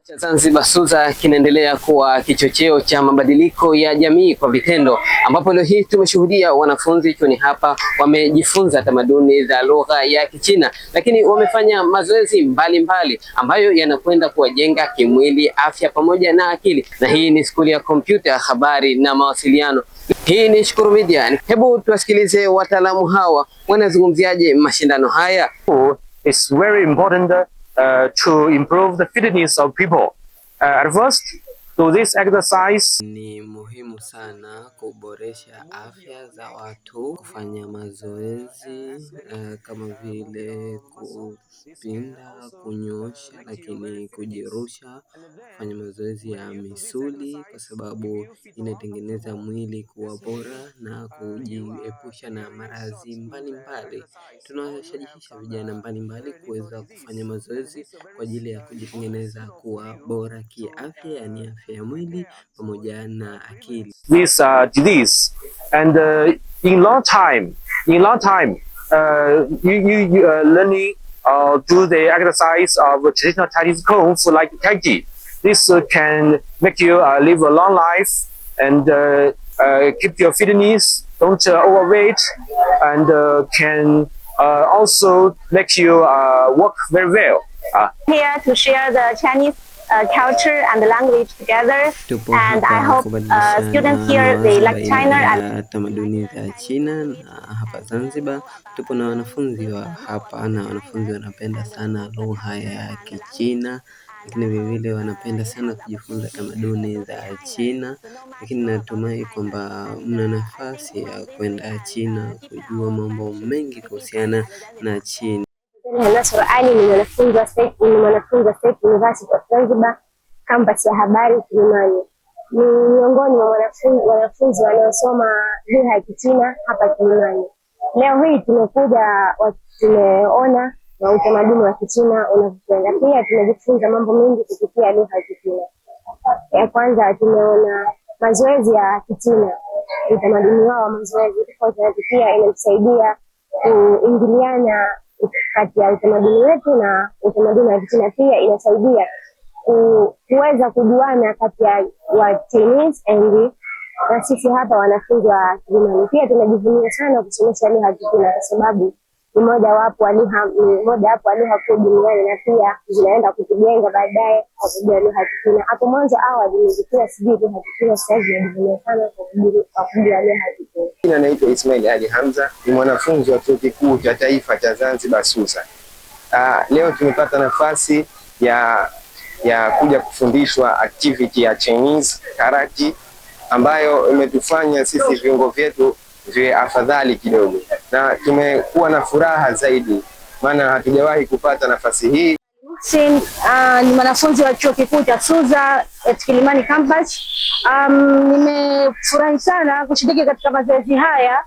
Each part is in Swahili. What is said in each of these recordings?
Cha Zanzibar SUZA kinaendelea kuwa kichocheo cha mabadiliko ya jamii kwa vitendo, ambapo leo hii tumeshuhudia wanafunzi chuoni hapa wamejifunza tamaduni za lugha ya Kichina, lakini wamefanya mazoezi mbalimbali ambayo yanakwenda kuwajenga kimwili, afya pamoja na akili. Na hii ni skuli ya kompyuta, habari na mawasiliano. Hii ni Shukuru Media. Hebu tuwasikilize wataalamu hawa wanazungumziaje mashindano haya. It's very important to improve the fitness of people. At first, to this exercise, ni muhimu sana kuboresha afya za watu, kufanya mazoezi kama vile kupinda, kunyosha, lakini kujirusha, kufanya mazoezi ya misuli kwa sababu inatengeneza mwili kuwa bora na kujiepusha na maradhi mbalimbali. Tunawashajihisha vijana mbalimbali kuweza kufanya mazoezi kwa ajili ya kujitengeneza kuwa bora kiafya, yani afya ya mwili pamoja na akili. This disease, and in long time, you learning do the exercise of traditional Chinese kung fu like Tai Chi. This can make you live a long life and keep your fitness, don't overweight, and can also make you work very well. Here to share the Chinese culture and the language together, and I hope students here they like China and tamaduni za China. Na hapa Zanzibar tupo na wanafunzi wa hapa, na wanafunzi wanapenda sana lugha ya Kichina, lakini vile wanapenda sana kujifunza tamaduni za China, lakini natumai kwamba mna nafasi ya kwenda China kujua mambo mengi kuhusiana na China. Nasoro Ali ni mwanafunzi wa State University of Zanzibar, campus ya habari Kilimani. Ni miongoni mwa wanafunzi wanaosoma lugha ya Kichina hapa Kilimani. Leo hii tumeona na utamaduni wa Kichina unavyokwenda. Pia tumejifunza mambo mengi kupitia lugha ya Kichina. Ya kwanza tumeona mazoezi ya Kichina, utamaduni wao wa mazoezi tofauti, na pia inatusaidia kuingiliana kati ya utamaduni wetu na utamaduni wa Kichina. Pia inasaidia kuweza kujuana kati ya wa Chinese na sisi hapa wanafunzi wa Kilimani. Pia tunajivunia sana kusomesha lugha ya Kichina kwa sababu ni moja wapo wa lugha kuu duniani, na pia zinaenda kutujenga baadaye kwa kujua lugha ya Kichina. Hapo mwanzo awali nilikuwa sijui lugha ya Kichina, sasa hivi najivunia sana kwa kujua lugha ya Kichina. Jina naitwa Ismail Ali Hamza, ni mwanafunzi wa Chuo Kikuu cha Taifa cha Zanzibar SUZA. Leo tumepata nafasi ya kuja kufundishwa activity ya Chinese karate ambayo imetufanya sisi viungo vyetu viwe afadhali kidogo, na tumekuwa na furaha zaidi maana hatujawahi kupata nafasi hii. Ni mwanafunzi wa Chuo Kikuu cha SUZA at Kilimani campus. Nimefurahi sana kushiriki katika mazoezi haya,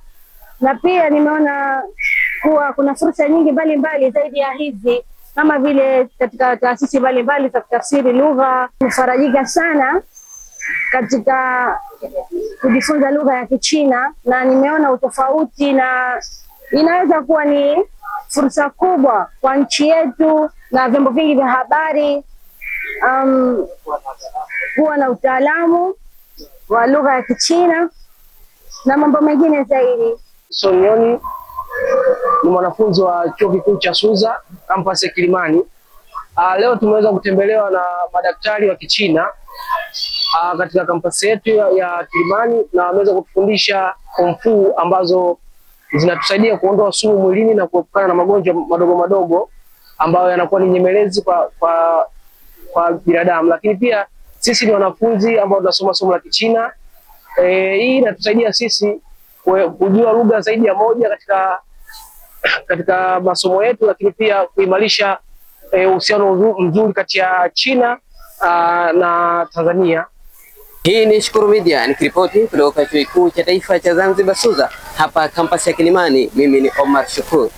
na pia nimeona kuwa kuna fursa nyingi mbalimbali zaidi ya hizi, kama vile katika taasisi mbalimbali za kutafsiri lugha. Nimefarajika sana katika kujifunza lugha ya Kichina, na nimeona utofauti, na inaweza kuwa ni fursa kubwa kwa nchi yetu na vyombo vingi vya habari kuwa na utaalamu wa lugha ya Kichina na mambo mengine zaidi. Sonyoni ni mwanafunzi wa Chuo Kikuu cha SUZA campus ya Kilimani. Leo tumeweza kutembelewa na madaktari wa Kichina katika kampasi yetu ya Kilimani, na wameweza kutufundisha kung fu ambazo zinatusaidia kuondoa sumu mwilini na kuepukana na magonjwa madogo madogo ambayo yanakuwa ni nyemelezi kwa binadamu. Lakini pia sisi ni wanafunzi ambao tunasoma somo la Kichina. Hii inatusaidia sisi kujua lugha zaidi ya moja katika masomo yetu, lakini pia kuimarisha uhusiano mzuri kati ya China na Tanzania. Hii ni Shukuru Media, nikiripoti kutoka Chuo Kikuu cha Taifa cha Zanzibar SUZA hapa kampasi ya Kilimani. Mimi ni Omar Shukuru.